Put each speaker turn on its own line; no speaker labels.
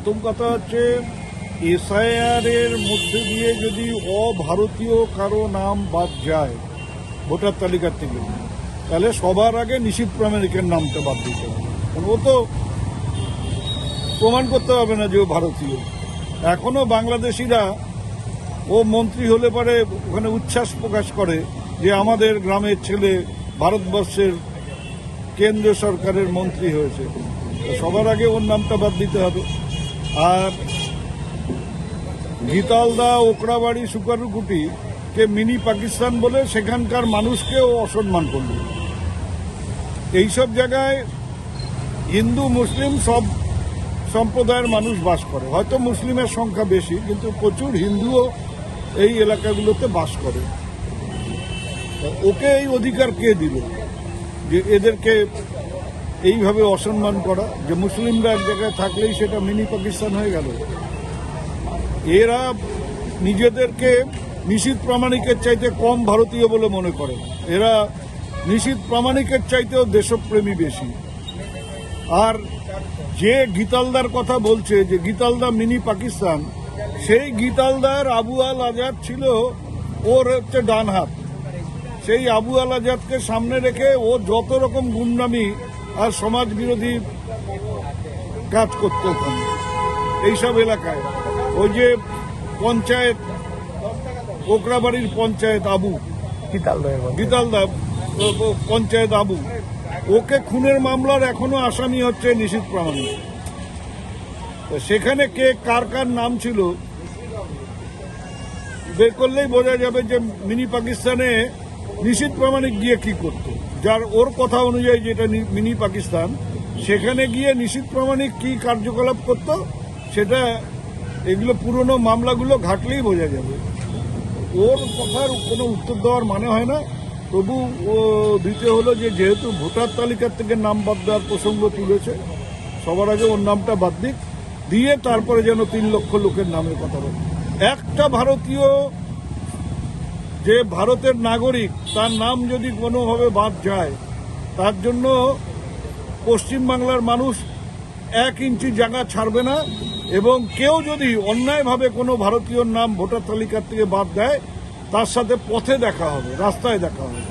প্রথম কথা হচ্ছে এসআইআর এর মধ্যে দিয়ে যদি অভারতীয় কারো নাম বাদ যায় ভোটার তালিকার থেকে, তাহলে সবার আগে নিশীথ প্রামাণিকের নামটা বাদ দিতে হবে। কারণ ও তো প্রমাণ করতে হবে না যে ও ভারতীয়। এখনো বাংলাদেশিরা ও মন্ত্রী হলে পরে ওখানে উচ্ছ্বাস প্রকাশ করে যে আমাদের গ্রামের ছেলে ভারতবর্ষের কেন্দ্রীয় সরকারের মন্ত্রী হয়েছে। সবার আগে ওর নামটা বাদ দিতে হবে। আর গীতালদা, ওকড়াবাড়ি, সুকারুকুটি কে মিনি পাকিস্তান বলে সেখানকার মানুষকেও অসম্মান করল। এইসব জায়গায় হিন্দু মুসলিম সব সম্প্রদায়ের মানুষ বাস করে। হয়তো মুসলিমের সংখ্যা বেশি, কিন্তু প্রচুর হিন্দুও এই এলাকাগুলোতে বাস করে। ওকে এই অধিকার কে দিল যে এদেরকে এইভাবে অসম্মান করা? যে মুসলিমরা এক জায়গায় থাকলেই সেটা মিনি পাকিস্তান হয়ে গেল। এরা নিজেদেরকে নিশীথ প্রামাণিকের চাইতে কম ভারতীয় বলে মনে করে। এরা নিশীথ প্রামাণিকের চাইতেও দেশপ্রেমী বেশি। আর যে গীতালদার কথা বলছে যে গীতালদা মিনি পাকিস্তান, সেই গীতালদার আবু আল আজাদ ছিল ওর হচ্ছে ডান হাত। সেই আবু আল আজাদকে সামনে রেখে ও যত রকম গুন্ডামি আর সমাজ বিরোধী কাজ করত ওখানে এইসব এলাকায়। ওই যে পঞ্চায়েত, ওকড়াবাড়ির পঞ্চায়েত আবু, গীতালদা পঞ্চায়েত আবু, ওকে খুনের মামলার এখনো আসামি হচ্ছে নিশীথ প্রামাণিক। সেখানে কে কার কার নাম ছিল বের করলেই বোঝা যাবে যে মিনি পাকিস্তানে নিশীথ প্রামাণিক গিয়ে কি করতো। যার ওর কথা অনুযায়ী যেটা মিনি পাকিস্তান, সেখানে গিয়ে নিশীথ প্রামাণিক কি কার্যকলাপ করত সেটা এগুলো পুরনো মামলাগুলো ঘাটলেই বোঝা যাবে। ওর কথার কোনো উত্তর দেওয়ার মানে হয় না। তবু ও দিতে হলো যে যেহেতু ভোটার তালিকার থেকে নাম বাদ দেওয়ার প্রসঙ্গ তুলেছে, সবার আগে ওর নামটা বাদ দিক, দিয়ে তারপরে যেন 3 লক্ষ লোকের নামের কথা বলে। একটা ভারতীয় যে ভারতের নাগরিক, তার নাম যদি কোনোভাবে বাদ যায়, তার জন্য পশ্চিমবাংলার মানুষ 1 ইঞ্চি জায়গা ছাড়বে না। এবং কেউ যদি অন্যায়ভাবে কোনো ভারতীয়র নাম ভোটার তালিকার থেকে বাদ দেয়, তার সাথে পথে দেখা হবে, রাস্তায় দেখা হবে।